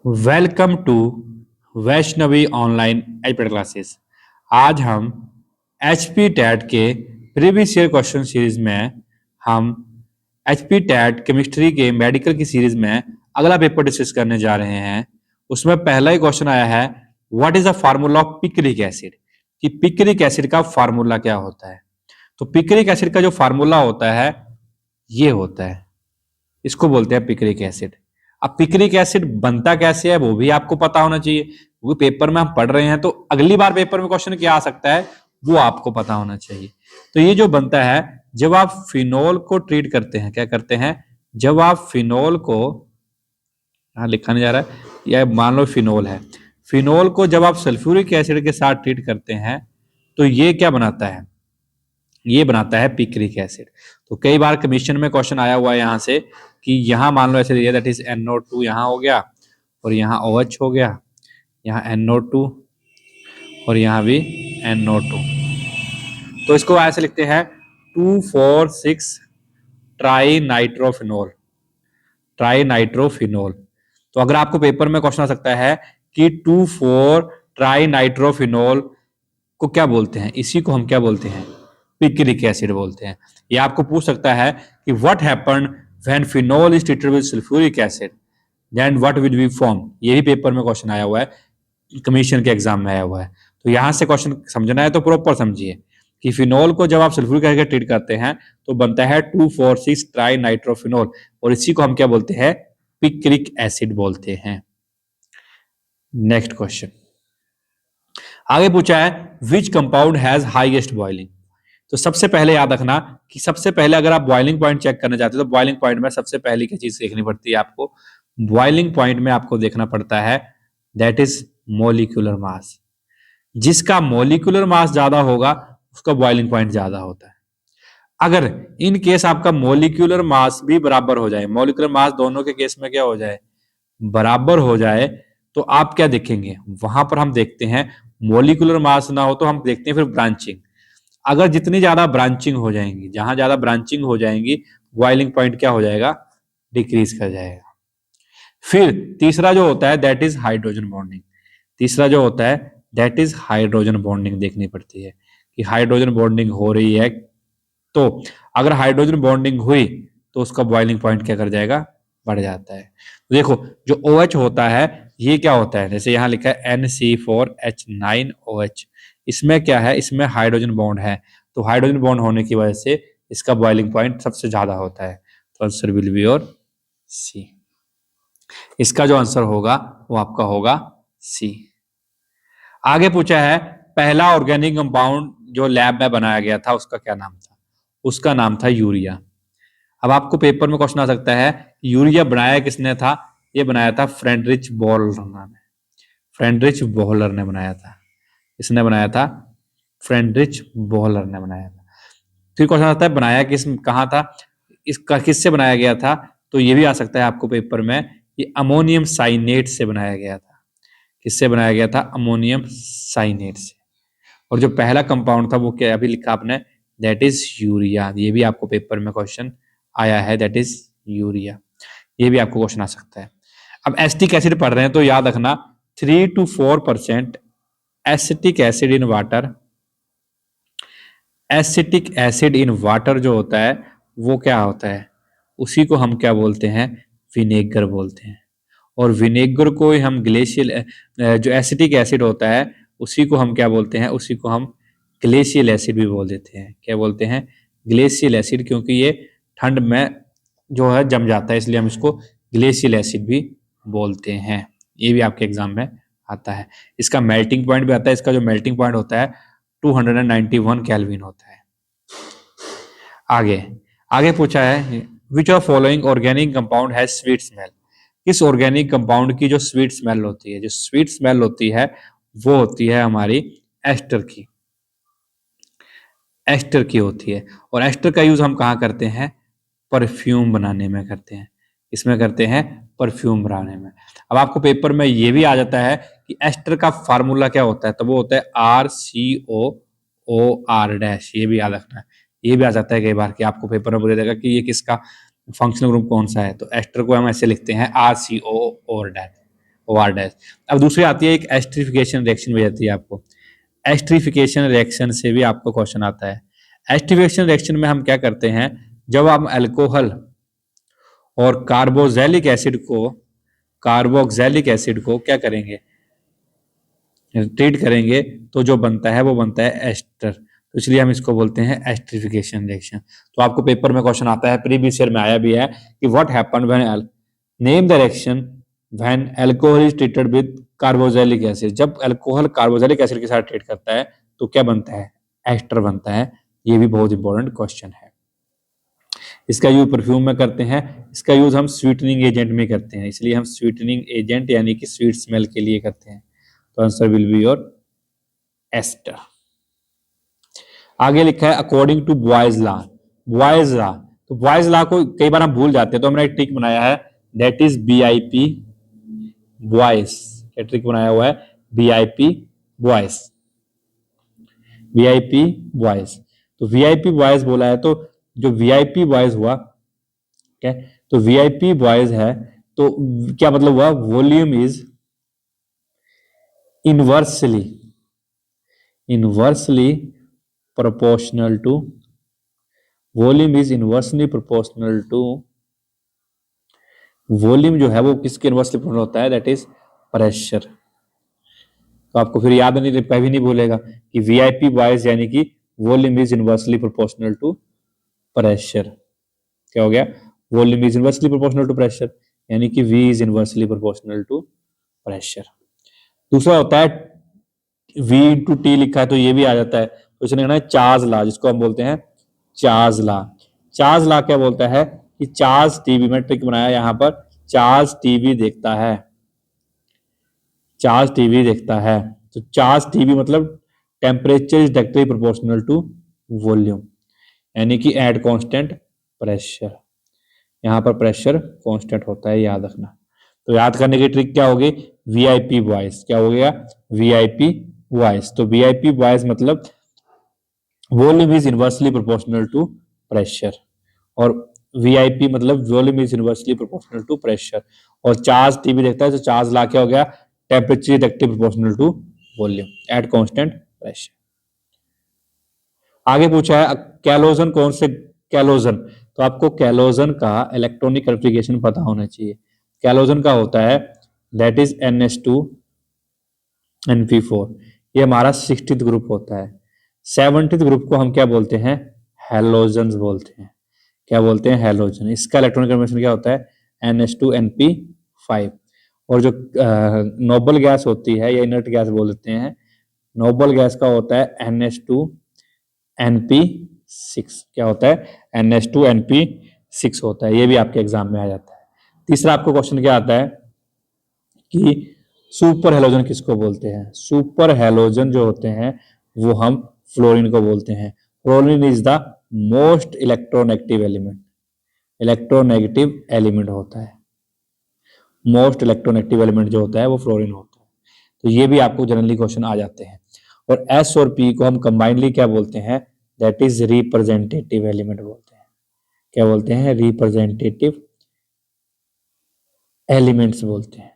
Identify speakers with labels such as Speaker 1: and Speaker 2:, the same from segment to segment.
Speaker 1: Welcome to Vaishnavi online educator classes. आज हम HP TET के प्रीवियस ईयर क्वेश्चन सीरीज में हम एचपी टैट केमिस्ट्री के मेडिकल की सीरीज में अगला पेपर डिस्कस करने जा रहे हैं। उसमें पहला ही क्वेश्चन आया है, what is the formula of picric acid, कि पिक्रिक एसिड का फार्मूला क्या होता है। तो पिक्रिक एसिड का जो फार्मूला होता है ये होता है, इसको बोलते हैं पिक्रिक एसिड। अब पिक्रिक एसिड बनता कैसे है वो भी आपको पता होना चाहिए, वो पेपर में हम पढ़ रहे हैं तो अगली बार पेपर में क्वेश्चन क्या आ सकता है वो आपको पता होना चाहिए। तो ये जो बनता है, जब आप फिनोल को ट्रीट करते हैं, क्या करते हैं, जब आप फिनोल को, यहां लिखा नहीं जा रहा है, या मान लो फिनोल है, फिनोल को जब आप सल्फ्यूरिक एसिड के साथ ट्रीट करते हैं तो ये क्या बनाता है, ये बनाता है पिक्रिक एसिड। तो कई बार कमीशन में क्वेश्चन आया हुआ है यहाँ से कि यहाँ मान लो ऐसे दिया, दैट इज NO2 यहाँ हो गया और यहाँ OH हो गया, यहाँ NO2 और यहाँ भी NO2। तो इसको ऐसे लिखते हैं 2,4,6 ट्राई नाइट्रोफिनोल, ट्राई नाइट्रोफिनोल। तो अगर आपको पेपर में क्वेश्चन आ सकता है कि 2,4 ट्राई नाइट्रोफिनोल को क्या बोलते हैं, इसी को हम क्या बोलते हैं, पिक्रिक एसिड बोलते हैं। ये आपको पूछ सकता है कि what happened when phenol is treated with sulphuric acid, then what will be form. ये भी पेपर में क्वेश्चन आया हुआ है, कमीशन के एग्जाम में आया हुआ है। तो यहां से क्वेश्चन समझना है तो प्रॉपर समझिए कि फिनोल को जब आप सल्फ्यूरिक एसिड ट्रीट करते हैं तो बनता है 2,4,6 ट्राई नाइट्रोफिनोल, और इसी को हम क्या बोलते हैं, पिक्रिक एसिड बोलते हैं। नेक्स्ट क्वेश्चन आगे पूछा है, which compound has highest boiling. तो सबसे पहले याद रखना कि सबसे पहले अगर आप बॉइलिंग पॉइंट चेक करना चाहते हो तो बॉइलिंग पॉइंट में सबसे पहले क्या चीज देखनी पड़ती है आपको, बॉइलिंग पॉइंट में आपको देखना पड़ता है दैट इज मोलिकुलर मास। जिसका मोलिकुलर मास ज्यादा होगा उसका बॉइलिंग पॉइंट ज्यादा होता है। अगर इन केस आपका मोलिकुलर मास भी बराबर हो जाए, मोलिकुलर मास दोनों के केस में क्या हो जाए, बराबर हो जाए, तो आप क्या देखेंगे, वहां पर हम देखते हैं मोलिकुलर मास ना हो तो हम देखते हैं फिर ब्रांचिंग। अगर जितनी ज्यादा ब्रांचिंग हो जाएंगी, जहां ज्यादा ब्रांचिंग हो जाएंगी, बॉइलिंग पॉइंट क्या हो जाएगा, डिक्रीज कर जाएगा। फिर तीसरा जो होता है दैट इज हाइड्रोजन बॉन्डिंग। तीसरा जो होता है दैट इज हाइड्रोजन बॉन्डिंग देखनी पड़ती है कि हाइड्रोजन बॉन्डिंग हो रही है। तो अगर हाइड्रोजन बॉन्डिंग हुई तो उसका बॉइलिंग पॉइंट क्या कर जाएगा, बढ़ जाता है। तो देखो जो OH होता है ये क्या होता है, जैसे यहां लिखा है NC4H9OH, इसमें क्या है, इसमें हाइड्रोजन बॉन्ड है। तो हाइड्रोजन बॉन्ड होने की वजह से इसका बॉइलिंग पॉइंट सबसे ज्यादा होता है। तो आंसर विल बी और सी। इसका जो आंसर होगा वो आपका होगा सी। आगे पूछा है, पहला ऑर्गेनिक कंपाउंड जो लैब में बनाया गया था उसका क्या नाम था, उसका नाम था यूरिया। अब आपको पेपर में क्वेश्चन आ सकता है यूरिया बनाया किसने था, ये बनाया था फ्रेडरिच बोहलर ने। फ्रेडरिच बोहलर ने बनाया था, इसने बनाया था, फ्रेडरिच बोहलर ने बनाया था। फिर क्वेश्चन आता है बनाया किस, कहाँ था, इसका किससे बनाया गया था, तो ये भी आ सकता है आपको पेपर में, ये अमोनियम साइनेट से बनाया गया था। किससे बनाया गया था, अमोनियम साइनेट से। और जो पहला कंपाउंड था वो क्या अभी लिखा आपने, दैट इज यूरिया। ये भी आपको पेपर में क्वेश्चन आया है, दैट इज यूरिया। ये भी आपको क्वेश्चन आ सकता है। अब एसिटिक एसिड पढ़ रहे हैं तो याद रखना 3 to 4% acetic acid in water, acetic acid in water जो होता है वो क्या होता है, उसी को हम क्या बोलते हैं, विनेगर बोलते हैं। और विनेगर को ही हम ग्लेशियल, जो एसिटिक एसिड होता है उसी को हम क्या बोलते हैं, उसी को हम ग्लेशियल एसिड भी बोल देते हैं। क्या बोलते हैं, ग्लेशियल एसिड, क्योंकि ये ठंड में जो है जम जाता है इसलिए हम इसको ग्लेशियल एसिड भी बोलते हैं। ये भी आपके एग्जाम में आता है। इसका मेल्टिंग पॉइंट भी आता है, इसका जो मेल्टिंग पॉइंट होता है 291 केल्विन होता है। आगे आगे पूछा है, which of following organic compound has sweet smell. किस ऑर्गेनिक कंपाउंड की जो स्वीट स्मेल होती है, जो स्वीट स्मेल होती है वो होती है हमारी एस्टर की, एस्टर की होती है। और एस्टर का यूज हम कहाँ करते हैं, परफ्यूम बनाने में करते हैं। इसमें करते हैं परफ्यूम बनाने में। अब आपको पेपर में ये भी आ जाता है कि एस्टर का फार्मूला क्या होता है, तो वो होता है RCOOR-, ये भी याद रखना है। ये भी आ जाता है कई बार कि आपको पेपर में बोला जाएगा कि ये किसका फंक्शनल ग्रुप कौन सा है, तो एस्टर को हम ऐसे लिखते हैं RCOOR-। वार डैश। अब दूसरी आती है एक एस्टरिफिकेशन रिएक्शन भी आती है आपको। एस्टरिफिकेशन रिएक्शन से भी आपको क्वेश्चन आता है। एस्टरिफिकेशन रिएक्शन में हम क्या करते हैं, जब हम अल्कोहल और कार्बोक्सिलिक एसिड को क्या करेंगे, ट्रीट करेंगे, तो जो बनता है वो बनता है एस्टर। तो इसलिए हम इसको बोलते हैं एस्टरिफिकेशन रिएक्शन। तो आपको पेपर में क्वेश्चन आता है, प्रीवियस ईयर में आया भी है कि what happened when, name the reaction when alcohol is treated with carboxylic acid. जब अल्कोहल कार्बोक्सिलिक एसिड के साथ ट्रीट करता है तो क्या बनता है, एस्टर बनता है। ये भी बहुत इंपॉर्टेंट क्वेश्चन है। इसका यूज परफ्यूम में करते हैं, इसका यूज हम स्वीटनिंग एजेंट में करते हैं, इसलिए हम स्वीटनिंग एजेंट यानी कि स्वीट स्मेल के लिए करते हैं। तो answer will be your ester. आगे लिखा है according to Boyle's law. Boyle's law, तो बॉयज लॉ को कई बार हम भूल जाते हैं, तो हमने एक ट्रिक बनाया है, दैट इज BIP बॉयज। क्या ट्रिक बनाया हुआ है, BIP बॉयज, VIP बॉयज। तो VIP बॉयज बोला है, तो जो VIP बॉयज हुआ, क्या, तो VIP बॉयज है, तो क्या मतलब हुआ, volume is inversely proportional to, volume is inversely proportional to, volume जो है वो किसके इनवर्सली प्रोपोर्शनल होता है, दैट इज प्रेशर। तो आपको फिर याद नहीं, कभी नहीं भूलेगा कि VIP बॉयज यानी कि volume is inversely proportional to pressure. क्या हो गया, volume is inversely proportional to pressure, यानी कि V is inversely proportional to pressure. दूसरा होता है V/T लिखा है तो ये भी आ जाता है, तो इसने लिखना है चार्ज लॉ, जिसको हम बोलते हैं चार्ज लॉ। चार्ज लॉ क्या बोलता है कि चार्ज टीवी में ट्रिक बनाया यहां पर, चार्ज टीवी देखता है, चार्ज टीवी देखता है। तो चार्ज टीवी मतलब temperature is directly proportional to volume, यानी कि एट कांस्टेंट प्रेशर। यहां पर प्रेशर कांस्टेंट होता है, याद रखना। तो याद करने की ट्रिक क्या होगी, VIP बॉयज। क्या हो गया, VIP बॉयज। तो VIP बॉयज मतलब volume is inversely proportional to pressure, और VIP मतलब volume is inversely proportional to pressure. और चार्ज टीवी देखता है, तो चार्ज ला क्या हो गया, temperature directly proportional to volume at constant pressure. आगे पूछा है कैलोजन कौन से, कैलोजन, तो आपको कैलोजन का इलेक्ट्रॉनिक कॉन्फ़िगरेशन पता होना चाहिए। कैलोजन का होता है दैट इज NH2NP4, ये हमारा 60th ग्रुप होता है। 70th ग्रुप को हम क्या बोलते हैं, हैलोजन बोलते हैं। क्या बोलते हैं, हैलोजन। इसका इलेक्ट्रॉनिक कॉन्फ़िगरेशन क्या होता है, NH2NP5। और जो नोबल गैस होती है या इनर्ट गैस बोल देते हैं, नोबल गैस का होता है NH2NP6। क्या होता है, NH2NP6 होता है। ये भी आपके एग्जाम में आ जाता है। तीसरा आपको क्वेश्चन क्या आता है कि सुपर हेलोजन किसको बोलते हैं। सुपर हेलोजन जो होते हैं वो हम फ्लोरीन को बोलते हैं। Fluorine is the most electronegative element, electronegative element होता है। मोस्ट इलेक्ट्रोनेगेटिव एलिमेंट जो होता है वो फ्लोरीन होता है। तो ये भी आपको जनरली क्वेश्चन आ जाते हैं। और S और P को हम कंबाइनली क्या बोलते हैं, दैट इज रिप्रेजेंटेटिव एलिमेंट बोलते हैं। क्या बोलते हैं, रिप्रेजेंटेटिव एलिमेंट्स बोलते हैं।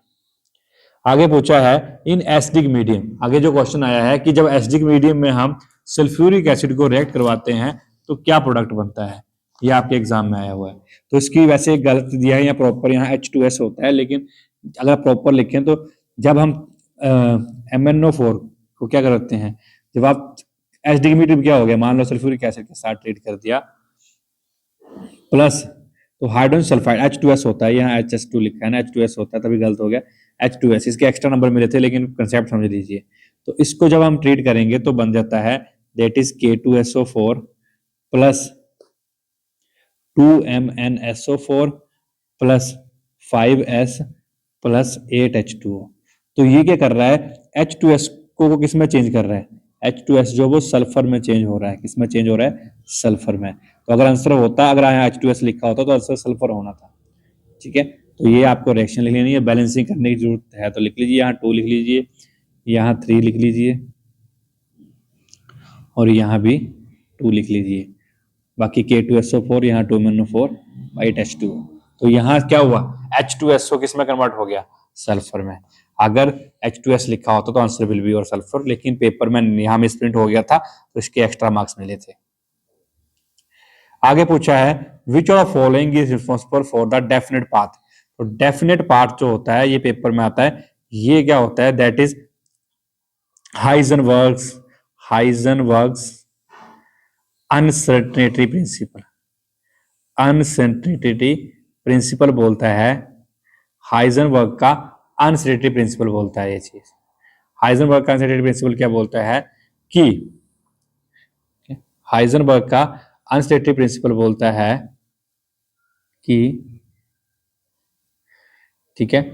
Speaker 1: आगे पूछा है इन एसिडिक मीडियम, आगे जो क्वेश्चन आया है कि जब एसिडिक मीडियम में हम सल्फ्यूरिक एसिड को रिएक्ट करवाते हैं तो क्या प्रोडक्ट बनता है, ये आपके एग्जाम में आया हुआ है। तो इसकी वैसे गलत दिया है, या प्रॉपर यहाँ H2S होता है, लेकिन अगर प्रॉपर लिखें तो जब हम MnO4 को क्या करते हैं, जब आप एसिडिक मीडियम क्या हो गया, मान लो सल्फ्यूरिक एसिड के साथ ट्रीट कर दिया प्लस, तो हाइड्रोजन सल्फाइड H2S होता है, यहाँ HS2 लिखा है ना, H2S होता है, तभी गलत हो गया। H2S, इसके एक्स्ट्रा नंबर मिले थे लेकिन कंसेप्ट समझ लीजिए। तो इसको जब हम ट्रीट करेंगे तो बन जाता है that is K2SO4 plus 2MnSO4 plus 5S plus 8H2O। तो ये क्या कर रहा है, H2S को किस में चेंज कर रहा है, H2S जो वो सल्फर में चेंज हो रहा है। किस में चेंज हो रहा है, सल्फर में। तो अगर आंसर होता, अगर यहाँ H2S लिखा होता तो आंसर सल्फर होना था। ठीक है, तो ये आपको रिएक्शन लिख लेनी है, बैलेंसिंग करने की जरूरत है तो लिख लीजिए, यहाँ 2 लिख लीजिए, यहाँ 3 लिख लीजिए, और यहाँ भी 2 लिख लीजिए। बाकी K2SO4, यहाँ 2MnO4 8H2O। तो यहाँ क्या हुआ, H2SO किस में कन्वर्ट हो गया, सल्फर में। अगर H2S लिखा होता तो आंसर विल बी और सल्फर, लेकिन पेपर में यहाँ मिस प्रिंट हो गया था तो इसके एक्स्ट्रा मार्क्स मिले थे। आगे पूछा है which of following is responsible for the definite path. तो डेफिनेट पाथ जो होता है ये पेपर में आता है, ये क्या होता है, that is Heisenberg's uncertainty principle. Uncertainty principle बोलता है, हाइजेनबर्ग का अनसर्टेनिटी प्रिंसिपल बोलता है ये चीज। हाइजेनबर्ग का अनसर्टेनिटी प्रिंसिपल क्या बोलता है कि हाइजेनबर्ग का अनसर्टेनिटी प्रिंसिपल बोलता है कि, ठीक है,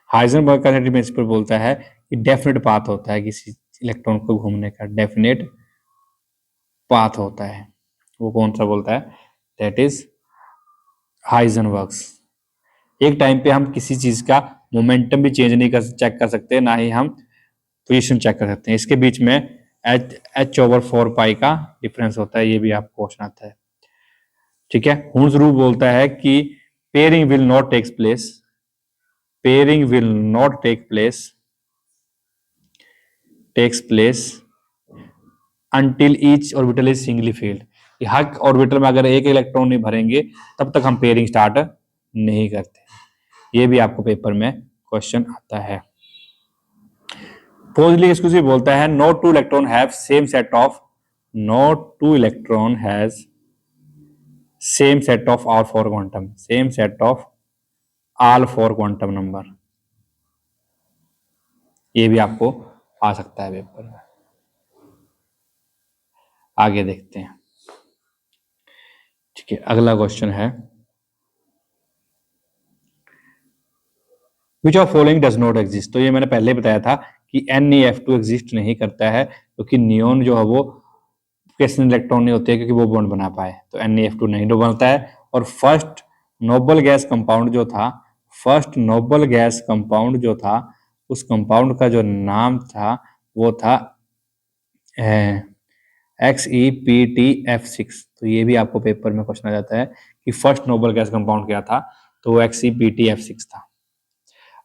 Speaker 1: हाइजेनबर्ग का अनसर्टेनिटी प्रिंसिपल बोलता है कि डेफिनेट पाथ होता है किसी इलेक्ट्रॉन को घूमने का, डेफिनेट पाथ होता है। वो कौन सा बोलता है, दैट इज हाइजेनबर्ग्स। एक टाइम पे हम किसी चीज का मोमेंटम भी चेंज नहीं कर चेक कर सकते, ना ही हम पोजीशन चेक कर सकते हैं। इसके बीच में h/4 का डिफरेंस होता है, ये भी आपको क्वेश्चन आता है। ठीक है, हुन्स रूल बोलता है कि pairing will not takes place, pairing will not takes place until each orbital is singly filled। हर ऑर्बिटल में अगर एक इलेक्ट्रॉन नहीं भरेंगे तब तक हम पेयरिंग स्टार्ट नहीं करते। ये भी आपको पेपर में क्वेश्चन आता है। पोजली एक्सक्लूसिव बोलता है no two electron have same set of, no two electron has same set of all four quantum, same set of all four quantum number. ये भी आपको आ सकता है पेपर में। आगे देखते हैं। ठीक है, अगला क्वेश्चन है which of following does not exist. तो ये मैंने पहले बताया था कि NeF2 एग्जिस्ट नहीं करता है, क्योंकि नियोन जो है वो किसी इलेक्ट्रॉन नहीं होते क्योंकि वो बॉन्ड बना पाए, तो NeF2 नहीं बनता है। और फर्स्ट नोबल गैस कंपाउंड जो था, फर्स्ट नोबल गैस कंपाउंड जो था, उस कंपाउंड का जो नाम था वो था XePtF6। तो ये भी आपको पेपर में क्वेश्चन आ जाता है कि फर्स्ट नोबल गैस कंपाउंड क्या था, तो वो XePtF6 था।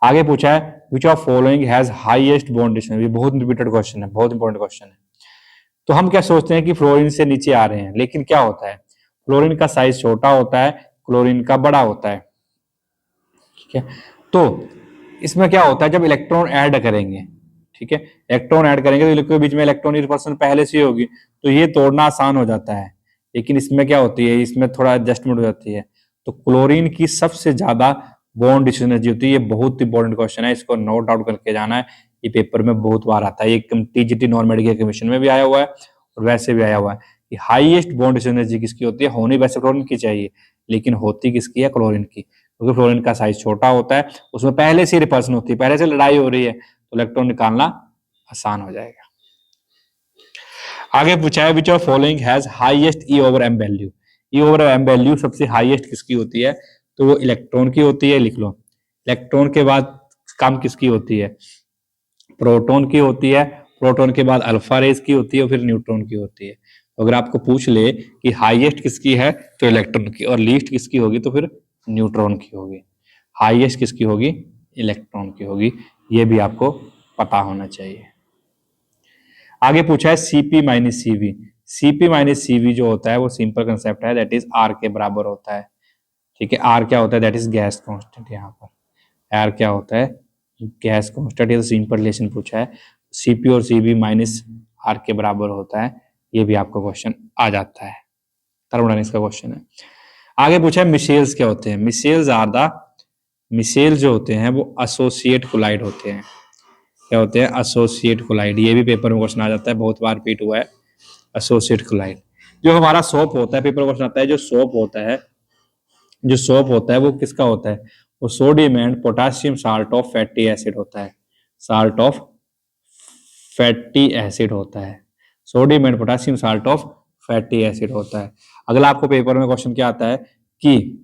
Speaker 1: आगे पूछा है which of following has highest bond distance. ये बहुत रिपीटेड क्वेश्चन है, बहुत इंपॉर्टेंट क्वेश्चन है। तो हम क्या सोचते हैं कि फ्लोरीन से नीचे आ रहे हैं, लेकिन क्या होता है, फ्लोरीन का साइज छोटा होता है, क्लोरीन का बड़ा होता है। ठीक है, तो इसमें क्या होता है जब इलेक्ट्रॉन ऐड करेंगे, ठीक है, इलेक्ट्रॉन ऐड करेंगे तो इलेक्ट्रॉन बीच में इलेक्ट्रॉन रिपल्सन पहले से ही होगी, तो ये तोड़ना आसान हो जाता है। लेकिन इसमें क्या होती है, इसमें थोड़ा एडजस्टमेंट हो जाती है। तो क्लोरीन की सबसे ज्यादा बॉन्ड डिस्टेंस एनर्जी होती है। ये बहुत इंपॉर्टेंट क्वेश्चन है, इसको नोट आउट करके जाना है। ये पेपर में बहुत बार आता है, ये TGT नॉन मेडिकल कमीशन में भी आया हुआ है और वैसे भी आया हुआ है कि हाईएस्ट बॉन्ड डिस्टेंस एनर्जी किसकी होती है। होनी वैसे क्लोरीन की चाहिए, लेकिन होती किसकी है, क्लोरीन की, क्योंकि फ्लोरीन का साइज छोटा होता है, उसमें पहले से रिपल्सन होती है, पहले से लड़ाई हो रही है, तो इलेक्ट्रॉन निकालना आसान हो जाएगा। आगे पूछा है which of following has highest E/M value. E/M value सबसे हाईएस्ट किसकी होती है, तो वो इलेक्ट्रॉन की होती है। लिख लो, इलेक्ट्रॉन के बाद कम किसकी होती है, प्रोटॉन की होती है। प्रोटॉन के बाद अल्फा रेज की होती है और फिर न्यूट्रॉन की होती है। तो अगर आपको पूछ ले कि हाईएस्ट किसकी है तो इलेक्ट्रॉन की, और लीस्ट किसकी होगी तो फिर न्यूट्रॉन की होगी। हाईएस्ट किसकी होगी, इलेक्ट्रॉन की होगी। ये भी आपको पता होना चाहिए। आगे पूछा है CP-CV। CP-CV जो होता है वो सिंपल कंसेप्ट है, दैट इज R के बराबर होता है। ठीक है, R क्या होता है, दैट इज गैस कांस्टेंट। यहाँ पर R क्या होता है, गैस कांस्टेंट। ये तो सिंपल रिलेशन पूछा है, CP और CB माइनस R के बराबर होता है। ये भी आपको क्वेश्चन आ जाता है, थर्मोडायनेमिक्स का क्वेश्चन है। आगे पूछा है मिसेल्स क्या होते हैं। मिसेल्स आर द, मिसेल जो होते हैं वो एसोसिएट कोलाइड होते हैं। क्या होते हैं, एसोसिएट कोलाइड। ये भी पेपर में क्वेश्चन आ जाता है, बहुत बार रिपीट हुआ है एसोसिएट कोलाइड। जो हमारा सोप होता है, पेपर में क्वेश्चन आता है, जो सोप होता है, जो सोप होता है वो किसका होता है, वो sodium and potassium salt of fatty acid होता है। साल्ट ऑफ फैटी एसिड होता है, sodium and potassium salt of fatty acid होता है। अगला आपको पेपर में क्वेश्चन क्या आता है कि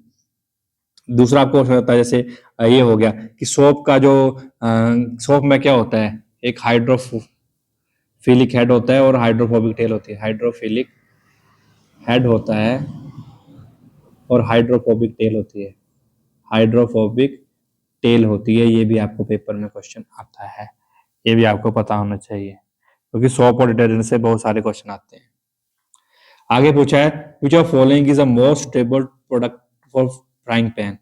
Speaker 1: दूसरा आपको होता है, जैसे ये हो गया कि सोप का जो सोप में क्या होता है, एक हाइड्रोफिलिक हेड होता है और हाइड्रोफोबिक टेल होती है। हाइड्रोफिलिक हेड होता है और हाइड्रोफोबिक टेल होती है। हाइड्रोफोबिक टेल होती है। ये भी आपको पेपर में क्वेश्चन आता है, ये भी आपको पता होना चाहिए, क्योंकि सोप और डिटर्जेंट से बहुत सारे क्वेश्चन आते हैं। आगे पूछा है which of following is a most stable product for frying pan.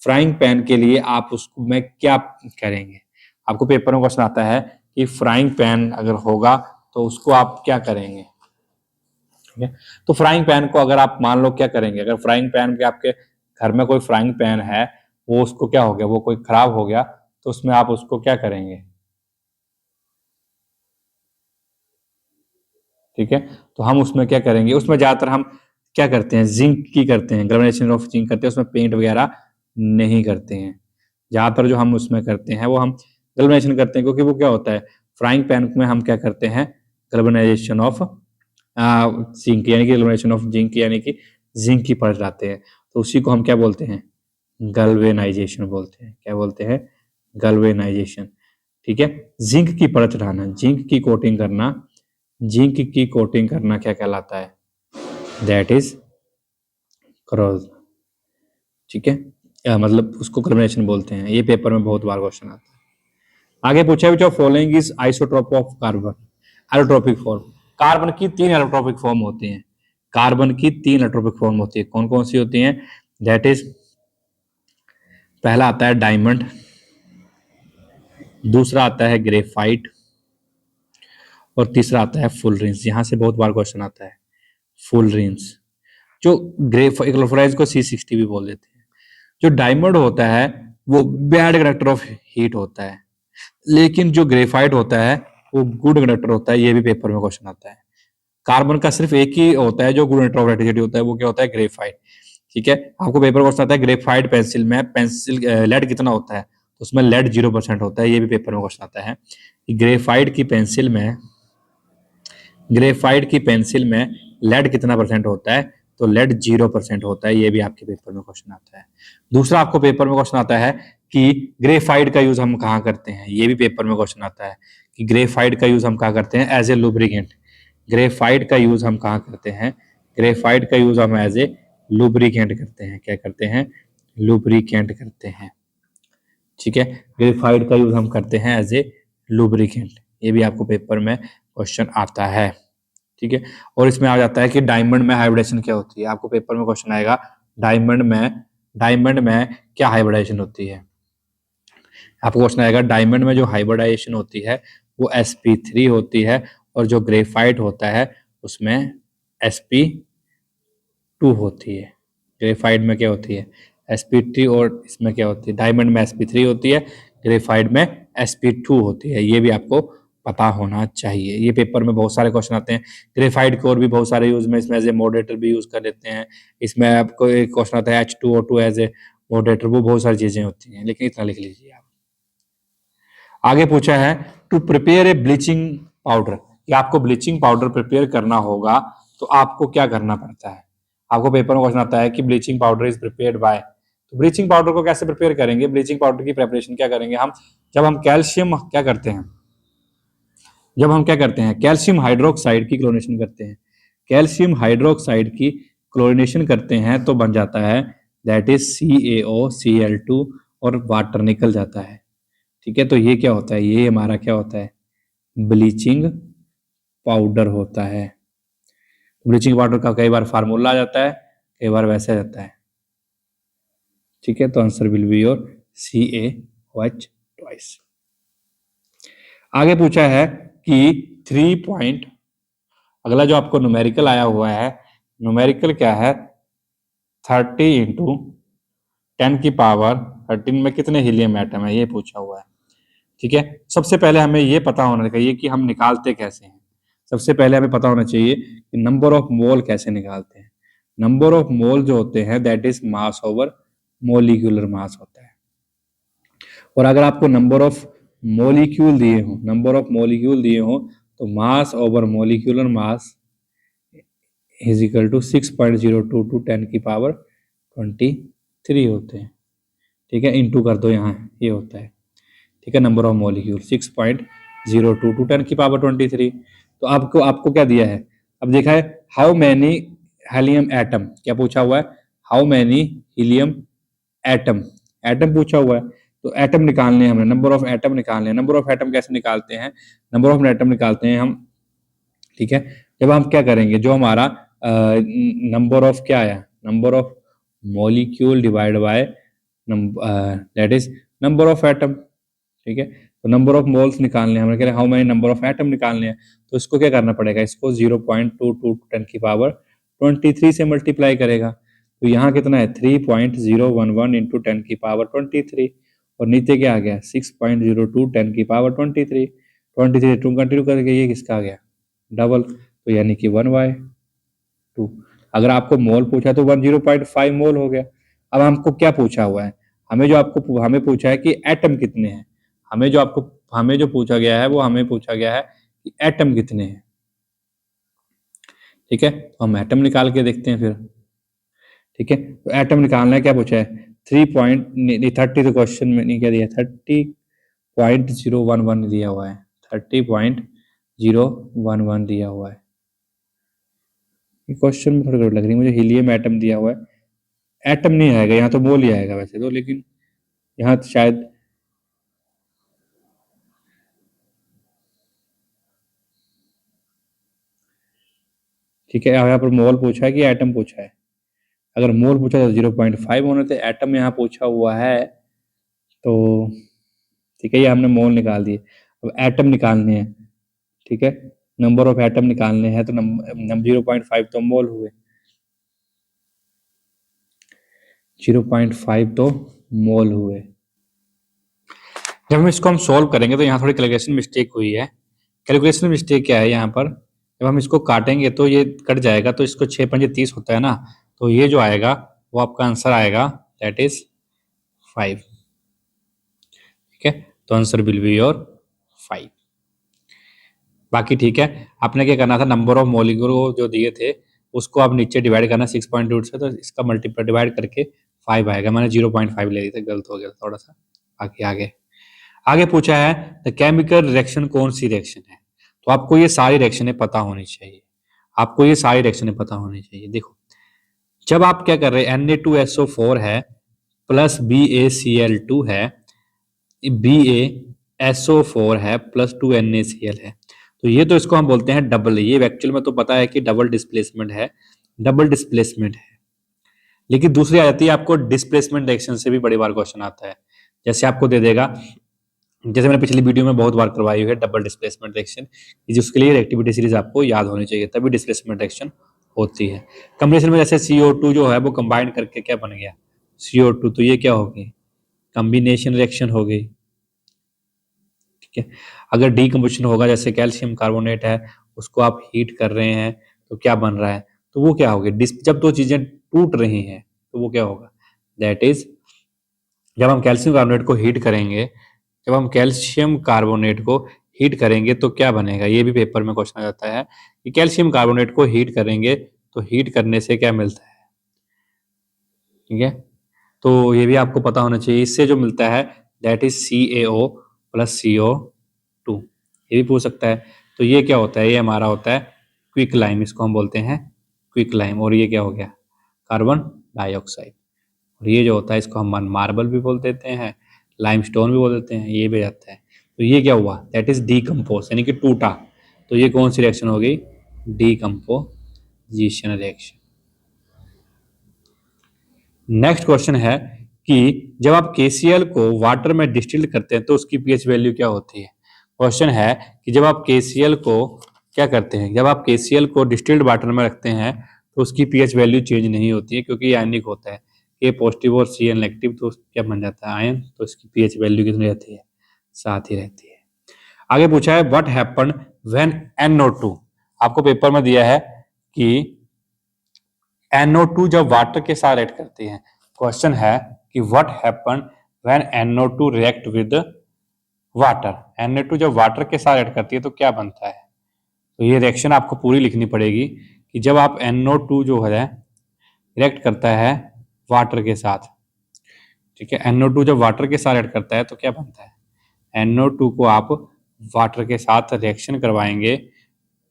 Speaker 1: Frying pan के लिए आप उसको में क्या करेंगे? आपको पेपर में क्वेश्चन आता है कि फ्राइंग पैन अगर होगा तो उसको आप क्या करेंगे, ठीक है। तो फ्राइंग पैन को अगर आप मान लो क्या करेंगे, अगर फ्राइंग पैन के आपके घर में कोई फ्राइंग पैन है, वो उसको क्या हो गया, वो कोई खराब हो गया, तो उसमें आप उसको क्या करेंगे, ठीक है। तो हम उसमें क्या करेंगे, उसमें ज्यादातर हम क्या करते हैं, जिंक की करते हैं, गैल्वेनाइजेशन ऑफ जिंक करते हैं, उसमें पेंट वगैरह नहीं करते हैं। ज्यादातर जो हम उसमें करते हैं वो हम गैल्वेनाइजेशन करते हैं, क्योंकि वो क्या होता है, फ्राइंग पैन में हम क्या करते हैं, गैल्वेनाइजेशन ऑफ जिंक, यानी कि गैल्वेनाइजेशन ऑफ जिंक, यानी कि जिंक की परत लाते हैं, तो उसी को हम क्या बोलते हैं, गैल्वेनाइजेशन बोलते हैं। क्या बोलते हैं, गैल्वेनाइजेशन, ठीक है। जिंक की परत हटाना, जिंक की कोटिंग करना, जिंक की कोटिंग करना क्या कहलाता है, दैट इज करोजन, ठीक है। मतलब उसको क्लोरीनेशन बोलते हैं। ये पेपर में बहुत बार क्वेश्चन आता है। आगे पूछा विच of following is isotope of carbon. Allotropic form, carbon की 3 एलोट्रोपिक फॉर्म होती हैं। कार्बन की 3 एलोट्रोपिक फॉर्म होती है, कौन कौन सी होती हैं, दैट इज पहला आता है डायमंड, दूसरा आता है ग्रेफाइट, और तीसरा आता है फुल रिंस। यहां से बहुत बार क्वेश्चन आता है फुल रिंस। जो ग्रेफाइट को C60 भी बोल देते हैं। जो डायमंड होता है वो बैड कंडक्टर ऑफ हीट होता है, लेकिन जो ग्रेफाइट होता है वो गुड कंडक्टर होता है। ये भी पेपर में क्वेश्चन आता है। कार्बन का सिर्फ एक ही होता है जो गुड कंडक्टर ऑफ इलेक्ट्रिसिटी होता है, वो क्या होता है, ग्रेफाइट, ठीक है। आपको पेपर क्वेश्चन आता है ग्रेफाइट पेंसिल में पेंसिल लेड कितना होता है, तो उसमें लेड 0% होता है। ये भी पेपर में क्वेश्चन आता है। ग्रेफाइट की पेंसिल में, ग्रेफाइट की पेंसिल में लेड कितना परसेंट होता है, तो लेड 0% होता है। ये भी आपके पेपर में क्वेश्चन आता है। दूसरा आपको पेपर में क्वेश्चन आता है कि ग्रेफाइट का यूज हम कहाँ करते हैं। ये भी पेपर में क्वेश्चन आता है कि ग्रेफाइट का यूज हम कहाँ करते हैं, एज ए लुब्रिकेंट। ग्रेफाइट का यूज हम कहाँ करते हैं, ग्रेफाइट का यूज हम एज ए लुब्रिकेंट करते हैं। क्या करते हैं, लुब्रिकेंट करते हैं, ठीक है। ग्रेफाइट का यूज हम करते हैं एज ए लुब्रिकेंट। ये भी आपको पेपर में क्वेश्चन आता है, ठीक है। और इसमें आ जाता है कि डायमंड में हाइब्रिडेशन क्या होती है। आपको पेपर में क्वेश्चन आएगा डायमंड में क्या हाइब्रिडेशन होती है। आपको क्वेश्चन आएगा डायमंड में जो हाइब्रिडाइजेशन होती है वो sp3 होती है, और जो ग्रेफाइट होता है उसमें sp2 होती है। ग्रेफाइट में क्या होती है, sp3, और इसमें क्या होती है, डायमंड में sp3 होती है, ग्रेफाइट में sp2 होती है। ये भी आपको पता होना चाहिए। ये पेपर में बहुत सारे क्वेश्चन आते हैं। ग्रेफाइट को और भी बहुत सारे यूज में इसमें एज ए मॉडरेटर भी यूज कर लेते हैं। इसमें आपको एक क्वेश्चन आता है H2O2 एज ए मॉडरेटर, वो बहुत सारी चीजें होती हैं, लेकिन इतना लिख लीजिए आप। आगे पूछा है to prepare a bleaching powder, कि आपको ब्लीचिंग पाउडर प्रिपेयर करना होगा तो आपको क्या करना पड़ता है। आपको पेपर में क्वेश्चन आता है कि bleaching powder is prepared by, तो ब्लीचिंग पाउडर को कैसे प्रिपेयर करेंगे, ब्लीचिंग पाउडर की प्रिपरेशन क्या करेंगे हम, जब हम कैल्शियम क्या करते हैं, जब हम क्या करते हैं कैल्शियम हाइड्रोक्साइड की क्लोरीनेशन करते हैं, कैल्शियम हाइड्रोक्साइड की क्लोरीनेशन करते हैं तो बन जाता है दैट इज CaOCl2, और वाटर निकल जाता है, ठीक है। तो ये क्या होता है, ये हमारा क्या होता है, ब्लीचिंग पाउडर होता है। ब्लीचिंग पाउडर का कई बार फार्मूला आ जाता है, कई बार वैसे आ जाता है, ठीक है। तो answer will be your CaOH twice. आगे पूछा है कि 3 पॉइंट, अगला जो आपको न्यूमेरिकल आया हुआ है, न्यूमेरिकल क्या है, 30 इंटू 10⁻13 में कितने हीलियम एटम है, ये पूछा हुआ है, ठीक है। सबसे पहले हमें ये पता होना चाहिए कि हम निकालते कैसे हैं। सबसे पहले हमें पता होना चाहिए कि नंबर ऑफ मोल कैसे निकालते हैं। नंबर ऑफ मोल जो होते हैं that is mass over molecular mass होता है। और अगर आपको नंबर ऑफ मोलिक्यूल दिए हो, नंबर ऑफ मोलिक्यूल दिए हो, तो mass over molecular mass is equal to 6.022 10⁻23 होते हैं, ठीक है। इंटू कर दो यहाँ, ये होता है, ठीक है। Number of molecule 6.022 10⁻23। तो आपको आपको क्या दिया है, अब देखा है हाउ मैनी हीलियम एटम, क्या पूछा हुआ है, how many helium atom atom पूछा हुआ है, तो एटम निकालने हैं, हमें नंबर ऑफ एटम निकालने हैं। नंबर ऑफ एटम कैसे निकालते हैं? नंबर ऑफ एटम निकालते हैं हम, ठीक है, जब हम क्या करेंगे, जो हमारा नंबर ऑफ क्या आया, number of molecule divide by that is number of atom, ठीक है। तो नंबर ऑफ मोल्स निकालने हैं, हमें कह रहे हैं how many number of atom निकालने हैं, तो इसको क्या करना पड़ेगा, इसको 0.22 10 की पावर 23 से मल्टीप्लाई करेगा। तो यहाँ कितना है 3.011 इंटू 10 की पावर 23, और नीचे क्या आ गया 6.02 10 की पावर 23, 23 टू कंटिन्यू करके ये किसका आ गया डबल, तो यानी कि 1/2। अगर आपको मोल पूछा तो 10.5 मोल हो गया। अब हमको क्या पूछा हुआ है, हमें पूछा है कि एटम कितने हैं, हमें जो पूछा गया है वो हमें पूछा गया है कि एटम कितने हैं, ठीक है। तो हम एटम निकाल के देखते हैं फिर, ठीक है। तो एटम निकालना है, क्या पूछा है 30 तो क्वेश्चन में नहीं क्या दिया, 30.011 दिया हुआ है, 30.011 दिया हुआ है। क्वेश्चन में थोड़ी गड़बड़ लग रही है मुझे, हीलियम एटम दिया हुआ है, एटम नहीं आएगा यहाँ, तो मोल ही आएगा वैसे तो, लेकिन यहाँ तो शायद ठीक है। यहाँ पर मोल पूछा है कि एटम पूछा है, अगर मोल पूछा तो 0.5 होने थे, एटम यहाँ पूछा हुआ है तो ठीक है, ये हमने मोल निकाल दिए। अब एटम निकालने हैं, ठीक है, नंबर ऑफ एटम निकालने हैं, तो 0.5 तो मोल हुए, 0.5 तो मोल हुए। जब हम सॉल्व करेंगे तो यहाँ थोड़ी कैलकुलेशन मिस्टेक हुई है। कैलकुलेशन मिस्टेक क्या है यहाँ पर, जब हम इसको काटेंगे तो ये कट जाएगा, तो इसको 6×5 = 30 होता है ना, तो ये जो आएगा वो आपका आंसर आएगा, दैट इज 5, ठीक है। तो आंसर विल बी योर 5। बाकी ठीक है, आपने क्या करना था, नंबर ऑफ मॉलिक्यूल जो दिए थे उसको आप नीचे डिवाइड करना 6.2 से, तो इसका मल्टीप्लाई डिवाइड करके 5 आएगा, मैंने 0.5 ले ली थी, गलत हो गया थोड़ा सा। बाकी आगे पूछा है द केमिकल रिएक्शन कौन सी रिएक्शन है, तो आपको ये सारी रिएक्शनें पता होनी चाहिए, आपको ये सारी रिएक्शनें पता होनी चाहिए। देखो, जब आप क्या कर रहे हैं, Na2SO4 है प्लस BaCl2 है, BaSO4 है प्लस 2NaCl है, तो ये तो इसको हम बोलते हैं डबल, ये एक्चुअल में तो पता है कि डबल डिस्प्लेसमेंट है, डबल डिस्प्लेसमेंट है। लेकिन दूसरी आ जाती है आपको डिस्प्लेसमेंट रिएक्शन से भी बड़ी बार क्वेश्चन आता है, जैसे आपको दे देगा, जैसे मैंने पिछली वीडियो में बहुत बार करवाई हुई है डबल डिस्प्लेसमेंट रिएक्शन, जिसके लिए एक्टिविटी सीरीज आपको याद होनी चाहिए, तभी डिस्प्लेसमेंट रिएक्शन होती है। कम्बिनेशन में जैसे CO2 जो है वो कंबाइन करके क्या बन गया CO2, तो ये क्या होगी कम्बिनेशन रिएक्शन हो गई, ठीक है। अगर डीकम्पोजिशन होगा, जैसे कैल्शियम कार्बोनेट है उसको आप हीट कर रहे हैं तो क्या बन रहा है, तो वो क्या होगी जब दो चीजें टूट रही हैं तो वो क्या होगा, दैट इज जब हम कैल्शियम कार्बोनेट को हीट करेंगे, जब हम कैल्शियम कार्बोनेट को हीट करेंगे तो क्या बनेगा, ये भी पेपर में क्वेश्चन आ जाता है कि कैल्शियम कार्बोनेट को हीट करेंगे तो हीट करने से क्या मिलता है, ठीक है। तो ये भी आपको पता होना चाहिए, इससे जो मिलता है that is CaO plus CO2, ये भी पूछ सकता है। तो ये क्या होता है, ये हमारा होता है क्विक लाइम, इसको हम बोलते हैं क्विक लाइम, और ये क्या हो गया कार्बन डाइऑक्साइड, और ये जो होता है इसको हम मार्बल भी बोल देते हैं, लाइमस्टोन भी बोल देते हैं, ये भी जाता है। तो ये क्या हुआ, दैट इज डीकम्पोज, यानी कि टूटा, तो ये कौन सी रिएक्शन हो गई, डीकम्पोजिशन रिएक्शन। नेक्स्ट क्वेश्चन है कि जब आप KCl को वाटर में डिस्टिल करते हैं तो उसकी pH वैल्यू क्या होती है। क्वेश्चन है कि जब आप KCl को क्या करते हैं, जब आप KCl को डिस्टिल्ड वाटर में रखते हैं तो उसकी pH वैल्यू चेंज नहीं होती है, क्योंकि आयनिक होता है, K पॉजिटिव और Cl नेगेटिव, तो क्या बन जाता है आयन, तो इसकी pH वैल्यू कितनी रहती है 7 ही रहती है। आगे पूछा है व्हाट हैपन व्हेन NO2, आपको पेपर में दिया है कि NO2 जब वाटर के साथ रिएक्ट करती है, क्वेश्चन है कि what happen when NO2 react with water, Na2 जब वाटर के साथ रिएक्ट करती है तो क्या बनता है, तो ये रिएक्शन आपको पूरी लिखनी पड़ेगी कि जब आप NO2 जो है रिएक्ट करता है वाटर के साथ, ठीक है, NO2 जब वाटर के साथ रिएक्ट करता है तो क्या बनता है, NO2 को आप वाटर के साथ रिएक्शन करवाएंगे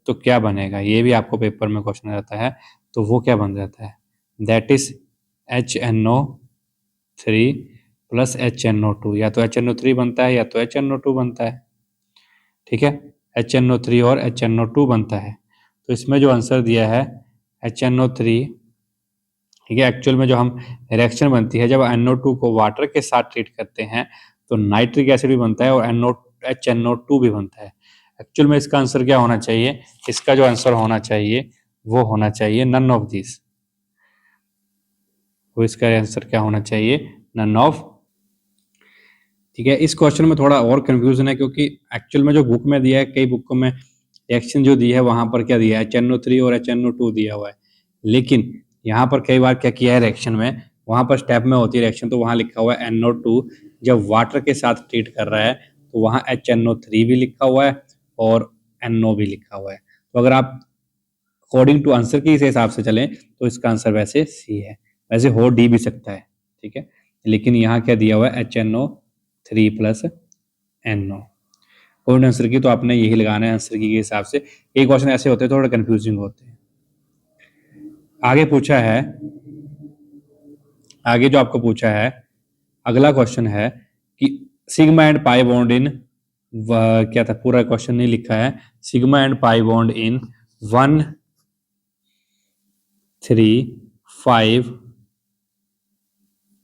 Speaker 1: तो क्या बनेगा, ये भी आपको पेपर में क्वेश्चन आता है, तो वो क्या बन जाता है, that is HNO3 plus HNO2, या तो HNO3 बनता है या तो HNO2 बनता है। ठीक है, HNO3 और HNO2 बनता है। तो इसमें जो आंसर दिया है HNO3, ठीक है, एक्चुअल में जो हम रिएक्शन बनती है जब NO2 को वाटर के साथ ट्रीट करते हैं तो नाइट्रिक एसिड भी बनता है और HNO2 भी बनता है। एक्चुअल में इसका आंसर क्या होना चाहिए? इसका जो आंसर होना चाहिए वो होना चाहिए नन ऑफ दिस। वो इसका आंसर क्या होना चाहिए? None of. ठीक है, इस क्वेश्चन में थोड़ा और कंफ्यूजन है क्योंकि एक्चुअल में जो बुक में दिया है, कई बुकों में रिएक्शन जो दी है वहां पर क्या दिया है? HNO3 और HNO2 दिया हुआ है, लेकिन यहाँ पर कई बार क्या किया है रिएक्शन में, वहां पर स्टेप में होती है रिएक्शन तो वहां लिखा हुआ है NO2, जब वाटर के साथ ट्रीट कर रहा है तो वहां HNO3 भी लिखा हुआ है और NO भी लिखा हुआ है। तो अगर आप अकॉर्डिंग टू आंसर के हिसाब से चलें तो इसका आंसर वैसे सी है, वैसे हो डी भी सकता है। ठीक है, लेकिन यहाँ क्या दिया हुआ है? HNO3 plus NO। Point answer की तो आपने यही लगाना है आंसर की के हिसाब से। एक क्वेश्चन ऐसे होते हैं थोड़े कंफ्यूजिंग होते हैं। आगे पूछा है, आगे जो आपको पूछा है अगला क्वेश्चन है कि sigma and pi bond in, क्या था पूरा क्वेश्चन नहीं लिखा है, sigma and pi bond in 1 3 5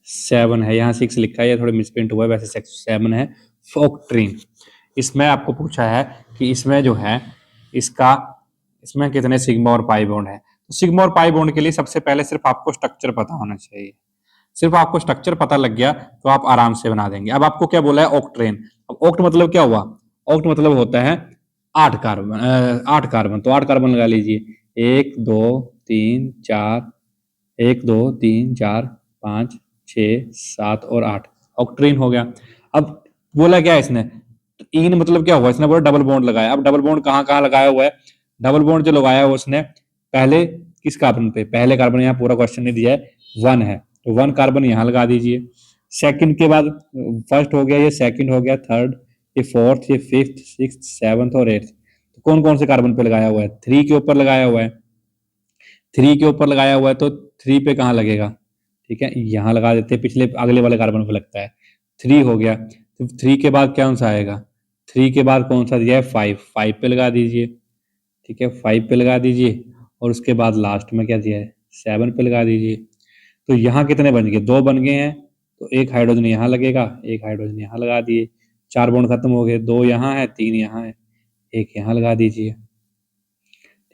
Speaker 1: 7 है, यहाँ 6 लिखा है, ये थोड़ा मिसप्रिंट हुआ है, वैसे 7 है। फोक्ट्रीन, इसमें आपको पूछा है कि इसमें जो है इसका, इसमें कितने सिग्मा और पाई बॉन्ड है। तो सिग्मा और पाई बॉन्ड के लिए सबसे पहले सिर्फ आपको स्ट्रक्चर पता होना चाहिए। सिर्फ आपको स्ट्रक्चर पता लग गया तो आप आराम से बना देंगे। अब आपको क्या बोला है? ऑक्ट्रेन। अब ऑक्ट मतलब क्या हुआ? ऑक्ट मतलब होता है 8 कार्बन, 8 कार्बन, तो 8 कार्बन लगा लीजिए। 1 2 3 4, 1 2 3 4 5 6 7 और 8, ऑक्ट्रीन हो गया। अब बोला क्या है इसने? इन मतलब क्या हुआ? इसने बोला डबल बॉन्ड लगाया। अब डबल बॉन्ड कहाँ कहाँ लगाया हुआ है? डबल बॉन्ड जो लगाया हुआ उसने पहले किस कार्बन पे? पहले कार्बन, यहाँ पूरा क्वेश्चन नहीं दिया है, 1 है तो 1 कार्बन यहाँ लगा दीजिए। सेकंड के बाद फर्स्ट हो गया, ये सेकंड हो गया, थर्ड, ये फोर्थ, ये फिफ्थ, सिक्स्थ, सेवंथ और एट्थ। तो कौन कौन से कार्बन पे लगाया हुआ है? 3 के ऊपर लगाया हुआ है। 3 के ऊपर लगाया हुआ है तो 3 पे कहाँ लगेगा? ठीक है, यहाँ लगा देते हैं, पिछले अगले वाले कार्बन पे लगता है। 3 हो गया, तो 3 के बाद कौन सा आएगा? 3 के बाद कौन सा दिया है? 5, 5 पे लगा दीजिए। ठीक है, 5 पे लगा दीजिए और उसके बाद लास्ट में क्या दिया है? 7 पे लगा दीजिए। तो यहाँ कितने बन गए? 2 बन गए हैं, तो एक हाइड्रोजन यहाँ लगेगा, एक हाइड्रोजन यहाँ लगा दिए। 4 बॉन्ड खत्म हो गए, 2 यहाँ है, 3 यहाँ है, एक यहाँ लगा दीजिए।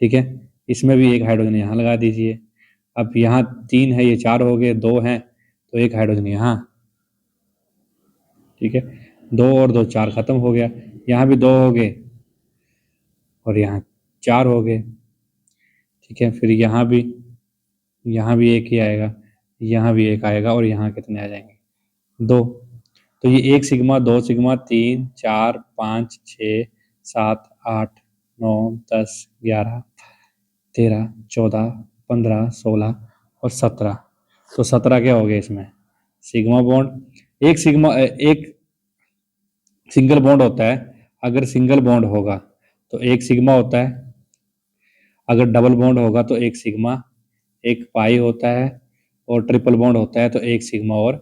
Speaker 1: ठीक है, इसमें भी एक हाइड्रोजन यहाँ लगा दीजिए। अब यहाँ 3 है, ये 4 हो गए, 2 हैं तो एक हाइड्रोजन यहाँ। ठीक है, 2 और 2 4 खत्म हो गया, यहाँ भी 2 हो गए और यहाँ 4 हो गए। ठीक है, फिर यहाँ भी एक ही आएगा, यहाँ भी एक आएगा और यहाँ कितने आ जाएंगे? 2। तो ये 1 सिग्मा, 2 सिग्मा, 3 4 5 6 7 8 9 10 11 13 14 15 16 और 17। तो 17 क्या हो गया इसमें? Sigma bond. एक सिंगल बॉन्ड होता है, अगर सिंगल बॉन्ड होगा तो एक सिग्मा होता है, अगर डबल बॉन्ड होगा तो एक सिग्मा, एक पाई होता है, और ट्रिपल बॉन्ड होता है तो एक सिग्मा और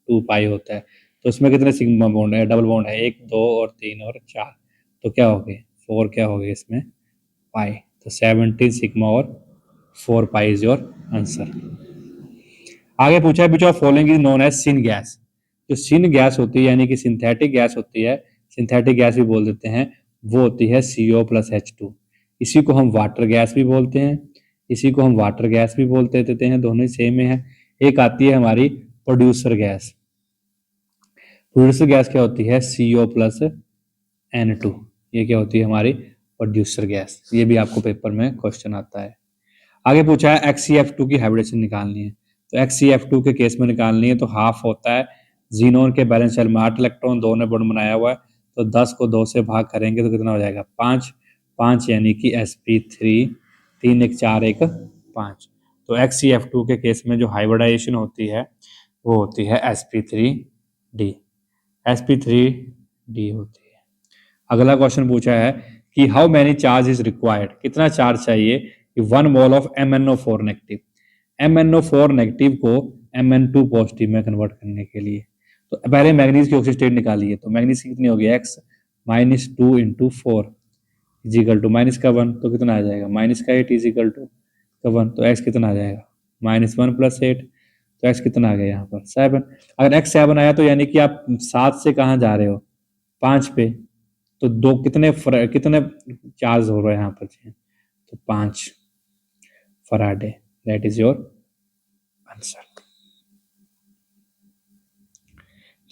Speaker 1: 2 पाई होता है। तो इसमें कितने सिग्मा बॉन्ड है? डबल बॉन्ड है, 1 2 और 3 और 4, तो क्या हो गए? 4 क्या हो गए इसमें? पाई। तो 17 सिग्मा और 4 पाई इज योर आंसर। आगे पूछा है, which of following is known as syngas. जो सिन गैस होती है यानी कि सिंथेटिक गैस होती है, सिंथेटिक गैस भी बोल देते हैं, वो होती है CO प्लस H2। इसी को हम वाटर गैस भी बोलते हैं, इसी को हम वाटर गैस भी बोलते देते हैं, दोनों ही सेम में है। एक आती है हमारी प्रोड्यूसर गैस। प्रोड्यूसर गैस क्या होती है? CO plus N2। ये क्या होती है? हमारी प्रोड्यूसर गैस। ये भी आपको पेपर में क्वेश्चन आता है। आगे पूछा है HCF2 की हाइब्रिडेशन निकालनी है, तो HCF2 के केस में निकालनी है तो हाफ होता है, जीनोन के बैलेंस शेल में 8 इलेक्ट्रॉन, 2 ने बॉन्ड बनाया हुआ है, तो 10 को 2 से भाग करेंगे तो कितना हो जाएगा? 5, 5 यानी कि sp3, 3 1 4 1 5। तो HCF2 के केस में जो हाइब्रिडाइजेशन होती है वो होती है sp3d, sp3d होती है। अगला क्वेश्चन पूछा है कि how many charge is required, कितना चार्ज चाहिए कि 1 mole of MnO4 negative, MnO4 negative को Mn2 पॉजिटिव में कन्वर्ट करने के लिए। तो पहले मैग्नीज की ऑक्सीजन स्टेट निकालिए, तो मैग्नीज की कितनी होगी x -2 × 4 इजिकल टू माइनस का 1, तो कितना आ जाएगा माइनस का 8 इजिकल टू का 1, तो x कितना आ जाएगा -1 + 8, तो x कितना आ गया यहाँ पर 7। अगर x 7 आया तो यानी कि आप 7 से कहाँ जा रहे हो 5 पे, तो दो कितने चार्ज हो रहे हैं यहाँ पर, तो 5 Faraday, that is your answer.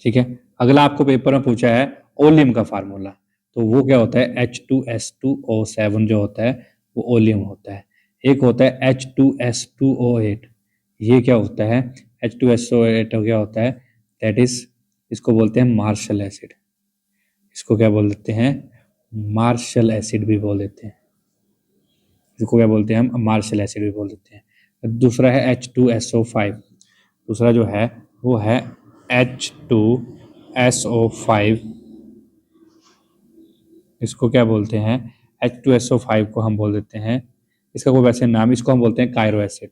Speaker 1: ठीक है, अगला आपको पेपर में पूछा है ओलियम का फार्मूला, तो वो क्या होता है H2S2O7 जो होता है वो ओलियम होता है। एक होता है H2S2O8, ये क्या होता है H2SO8 क्या होता है, दैट इज इसको बोलते हैं मार्शल एसिड, इसको क्या बोल देते हैं मार्शल एसिड भी बोल देते हैं, इसको क्या बोलते हैं हम मार्शल एसिड भी बोल देते हैं। दूसरा है H2SO5, दूसरा जो है वो है H2SO5, इसको क्या बोलते हैं H2SO5 को हम बोल देते हैं, इसका कोई वैसे नाम, इसको हम बोलते हैं कायरो एसिड,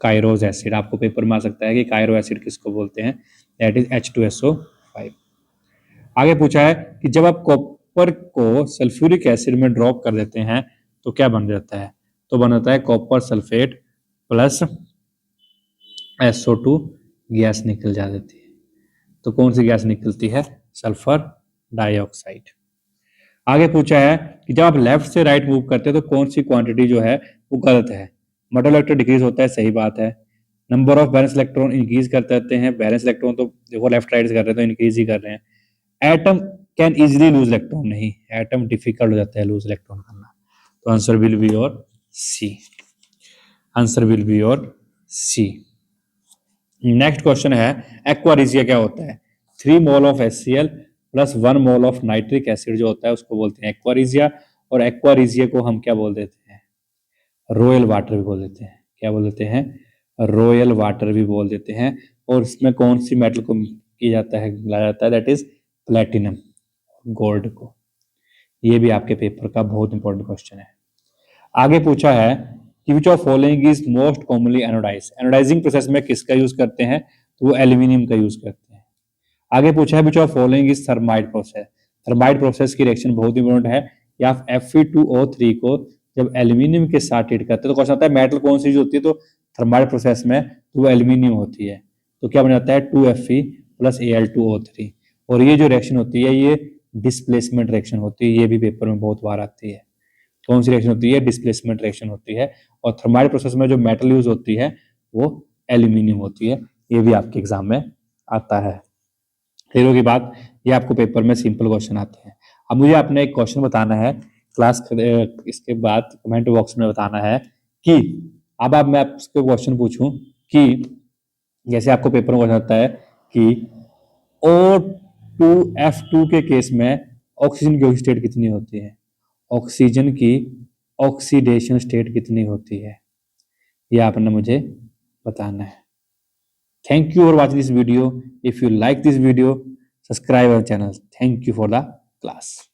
Speaker 1: कायरोज एसिड। आपको पेपर में आ सकता है कि कायरो एसिड किसको बोलते हैं, दैट इज H2SO5। आगे पूछा है कि जब आप कॉपर को सल्फ्यूरिक एसिड में ड्रॉप कर देते हैं तो क्या बन जाता है, तो बन जाता है copper sulphate plus SO2 gas निकल जाती है। तो कौन सी गैस निकलती है, सल्फर डाइऑक्साइड। आगे पूछा है कि जब आप लेफ्ट से राइट मूव करते हैं तो कौन सी क्वांटिटी जो है वो गलत है, मेटल इलेक्ट्रॉन डिक्रीज होता है, सही बात है। Number of balance electron increase करते रहते हैं, बैलेंस इलेक्ट्रॉन तो देखो लेफ्ट राइट से कर रहे हैं तो इंक्रीज ही कर रहे हैं। Atom can easily lose electron, नहीं, एटम डिफिकल्ट हो जाता है लूज इलेक्ट्रॉन करना, तो answer will be your C, answer will be your C. Next question है एक्वा रिजिया क्या होता है, 3 mole of HCl plus 1 mole of nitric acid जो होता है उसको बोलते हैं एक्वा रिजिया, और एक्वा रिजिया को हम क्या बोल देते हैं, रॉयल वाटर भी बोल देते हैं, क्या बोल देते हैं, रॉयल वाटर भी बोल देते हैं। और इसमें कौन सी मेटल को किया जाता है, मिलाया जाता है, दैट इज प्लेटिनम, गोल्ड को। ये भी आपके पेपर का बहुत इंपॉर्टेंट क्वेश्चन है। आगे पूछा है कि which of following is most commonly anodize, anodizing process में किसका यूज करते हैं, तो वो एल्यूमिनियम का यूज करते हैं। आगे पूछा है which of following is thermite process, thermite process की रिएक्शन बहुत इंपॉर्टेंट है, या Fe2O3 को जब एल्यूमिनियम के साथ ट्रीट करते हैं तो क्वेश्चन आता है मेटल कौन सी यूज होती है, तो थर्माइट प्रोसेस में तो वो एल्यूमिनियम होती है, तो क्या बन जाता है 2Fe + Al2O3। और ये जो रिएक्शन होती है ये डिस्प्लेसमेंट रिएक्शन होती है, ये भी पेपर में बहुत बार आती है। कौन सी रिएक्शन होती है, डिस्प्लेसमेंट रिएक्शन होती है। और थर्माइट प्रोसेस में जो मेटल यूज होती है वो एल्यूमिनियम होती है, ये भी आपके एग्जाम में आता है। क्लियर की बात, ये आपको पेपर में सिंपल क्वेश्चन आते हैं। अब मुझे आपने एक क्वेश्चन बताना है क्लास, इसके बाद कमेंट बॉक्स में बताना है कि अब आप मैं आपसे क्वेश्चन पूछूं कि जैसे आपको पेपर में क्वेश्चन आता है कि O2F2 के केस में ऑक्सीजन की स्टेट कितनी होती है, ऑक्सीजन की ऑक्सीडेशन स्टेट कितनी होती है, ये आपने मुझे बताना है। Thank you for watching this video. If you like this video, subscribe our channel. Thank you for the class.